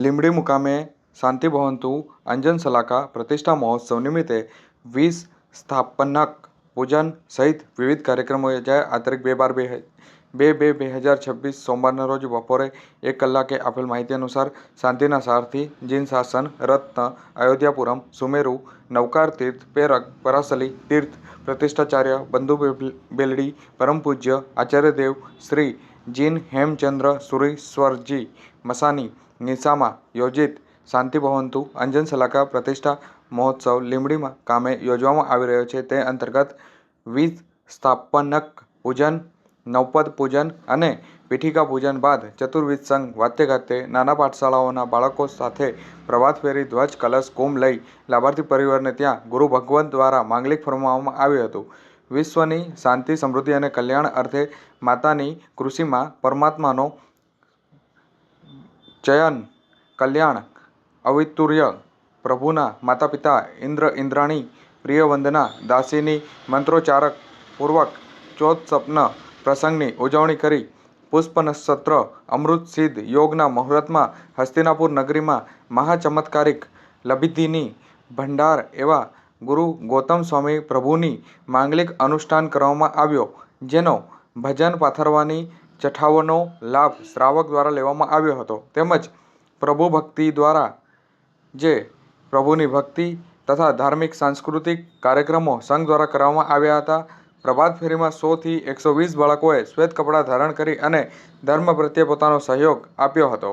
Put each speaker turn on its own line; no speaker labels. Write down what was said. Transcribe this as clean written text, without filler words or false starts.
લીંબડી મુકામે શાંતિ ભવંતુ અંજન સલાકા પ્રતિષ્ઠા મહોત્સવ નિમિત્તે 20 સ્થાપનક પૂજન સહિત વિવિધ કાર્યક્રમો યોજાયા. આ તારીખ 2/2/2026 સોમવારના રોજ બપોરે 1 કલાકે આપેલ માહિતી અનુસાર શાંતિના સારથી જીન શાસન રત્ન અયોધ્યાપુરમ સુમેરુ નવકાર તીર્થ પેરક પરાસલી તીર્થ પ્રતિષ્ઠાચાર્ય બંધુ બેલડી પરમ પૂજ્ય આચાર્યદેવ શ્રી જીન હેમચંદ્ર સુરીશ્વરજી મસાની નિશામાં યોજિત શાંતિ ભવંતુ અંજન સલાકા પ્રતિષ્ઠા મહોત્સવ લીંબડી કામે યોજવામાં આવી રહ્યો છે. તે અંતર્ગત 20 સ્થાપનક પૂજન, નવપદ પૂજન અને પીઠિકા પૂજન બાદ ચતુર્વિધ સંઘ વાદ્યગાતે નાના પાઠશાળાઓના બાળકો સાથે પ્રભાત ફેરી ધ્વજ કલશ કુંભ લઈ લાભાર્થી પરિવારને ત્યાં ગુરુ ભગવંત દ્વારા માંગલિક ફરમાવવામાં આવ્યું હતું. વિશ્વની શાંતિ સમૃદ્ધિ અને કલ્યાણ અર્થે માતાની કૃષિમાં પરમાત્માનો ચયન કલ્યાણ અવિતુર્ય પ્રભુના માતા પિતા ઇન્દ્ર ઇન્દ્રાણી પ્રિય વંદના દાસીની મંત્રોચ્ચારક પૂર્વક ચોથસપ્ન પ્રસંગની ઉજવણી કરી પુષ્પનક્ષત્ર અમૃત સિદ્ધ યોગના મુહૂર્તમાં હસ્તિનાપુર નગરીમાં મહાચમત્કારિક લબ્ધિની ભંડાર એવા ગુરુ ગૌતમ સ્વામી પ્રભુની માંગલિક અનુષ્ઠાન કરવામાં આવ્યો, જેનો ભજન પાથરવાની ચઠાવોનો લાભ શ્રાવક દ્વારા લેવામાં આવ્યો હતો. તેમજ પ્રભુ ભક્તિ દ્વારા જે પ્રભુની ભક્તિ તથા ધાર્મિક સાંસ્કૃતિક કાર્યક્રમો સંઘ દ્વારા કરવામાં આવ્યા હતા. પ્રભાત ફેરીમાં 100 થી 120 બાળકોએ શ્વેત કપડાં ધારણ કરી અને ધર્મ પ્રત્યે પોતાનો સહયોગ આપ્યો હતો.